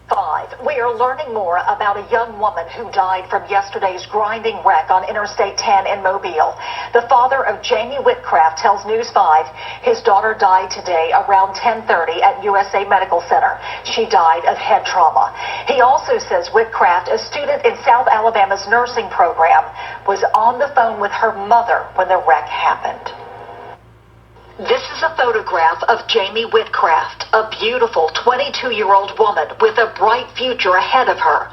We are learning more about a young woman who died from yesterday's grinding wreck on Interstate 10 in Mobile. The father of Jaimie Witcraft tells News 5 his daughter died today around 10:30 at USA Medical Center. She died of head trauma. He also says Witcraft, a student in South Alabama's nursing program, was on the phone with her mother when the wreck happened. This is a photograph of Jaimie Witcraft, a beautiful 22-year-old woman with a bright future ahead of her.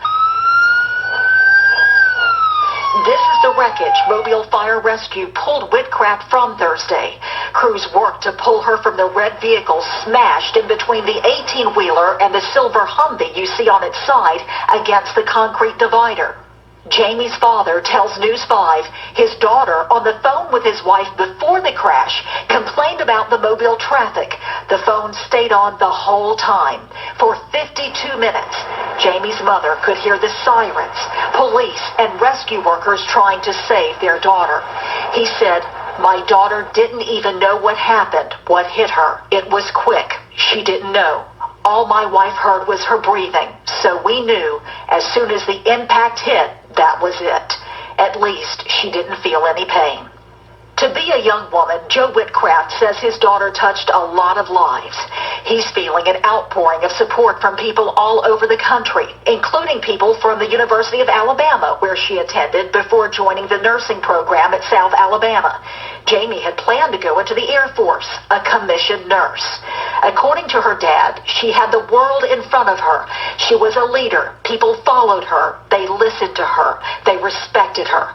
This is the wreckage Mobile Fire Rescue pulled Witcraft from Thursday. Crews worked to pull her from the red vehicle smashed in between the 18-wheeler and the silver Humvee you see on its side against the concrete divider. Jaimie's father tells News 5 his daughter, on the phone with his wife before the crash, complained about the Mobile traffic. The phone stayed on the whole time. For 52 minutes, Jaimie's mother could hear the sirens, police, and rescue workers trying to save their daughter. He said, "My daughter didn't even know what happened, what hit her. It was quick. She didn't know. All my wife heard was her breathing, so we knew as soon as the impact hit, that was it. At least she didn't feel any pain." To be a young woman, Joe Witcraft says his daughter touched a lot of lives. He's feeling an outpouring of support from people all over the country, including people from the University of Alabama, where she attended before joining the nursing program at South Alabama. Jaimie had planned to go into the Air Force, a commissioned nurse. According to her dad, she had the world in front of her. She was a leader. People followed her. They listened to her. They respected her.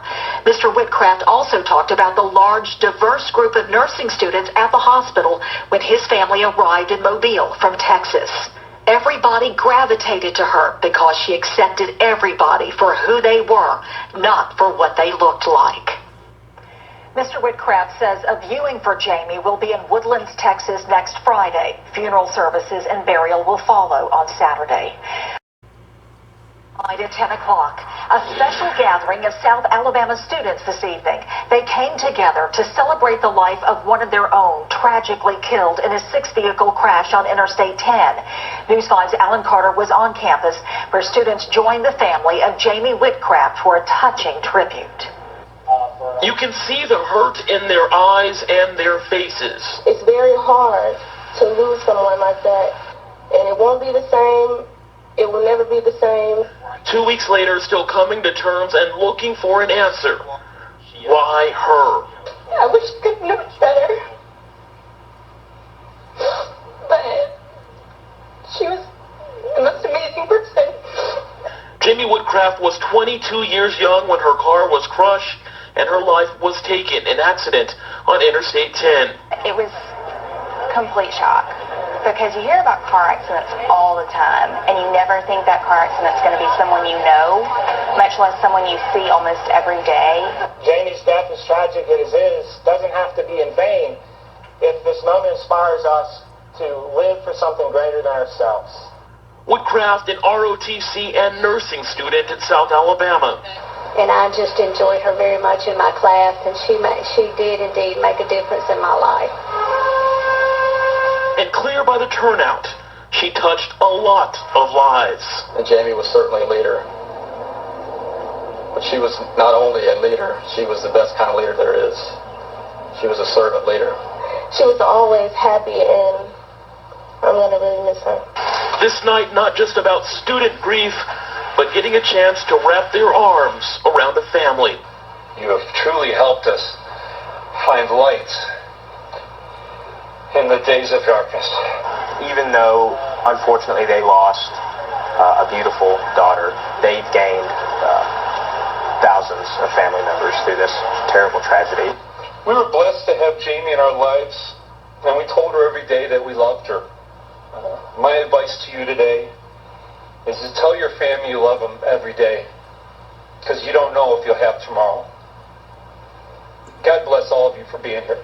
Mr. Witcraft also talked about the large, diverse group of nursing students at the hospital when his family arrived in Mobile from Texas. Everybody gravitated to her because she accepted everybody for who they were, not for what they looked like. Mr. Witcraft says a viewing for Jaimie will be in Woodlands, Texas next Friday. Funeral services and burial will follow on Saturday. At 10 o'clock, a special gathering of South Alabama students this evening. They came together to celebrate the life of one of their own, tragically killed in a six-vehicle crash on Interstate 10. News 5's Alan Carter was on campus, where students joined the family of Jaimie Witcraft for a touching tribute. You can see the hurt in their eyes and their faces. It's very hard to lose someone like that, and it won't be the same. It will never be the same. 2 weeks later, still coming to terms and looking for an answer. Why her? I wish I could know it better. But she was the most amazing person. Jaimie Witcraft was 22 years young when her car was crushed and her life was taken in an accident on Interstate 10. It was complete shock, because you hear about car accidents all the time, and you never think that car accident's going to be someone you know, much less someone you see almost every day. Jaimie's death, as tragic as it is, doesn't have to be in vain if this moment inspires us to live for something greater than ourselves. Witcraft, an ROTC and nursing student in South Alabama. And I just enjoyed her very much in my class, and she did indeed make a difference in my life. And clear by the turnout, she touched a lot of lives. And Jaimie was certainly a leader. But she was not only a leader, she was the best kind of leader there is. She was a servant leader. She was always happy, and I'm going to really miss her. This night, not just about student grief, but getting a chance to wrap their arms around a family. You have truly helped us find light in the days of darkness. Even though, unfortunately, they lost a beautiful daughter, they've gained thousands of family members through this terrible tragedy. We were blessed to have Jaimie in our lives, and we told her every day that we loved her. My advice to you today is to tell your family you love them every day, because you don't know if you'll have tomorrow. God bless all of you for being here.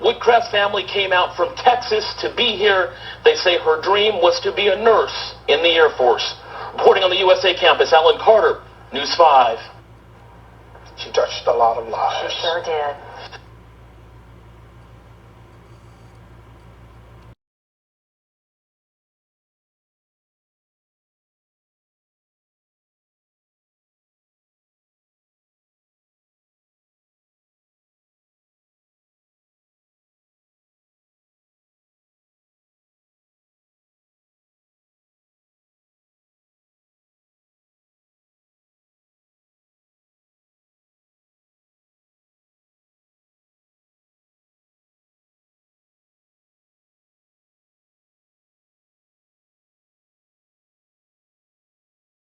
Witcraft's family came out from Texas to be here. They say her dream was to be a nurse in the Air Force. Reporting on the USA campus, Alan Carter, News 5. She touched a lot of lives. She sure did.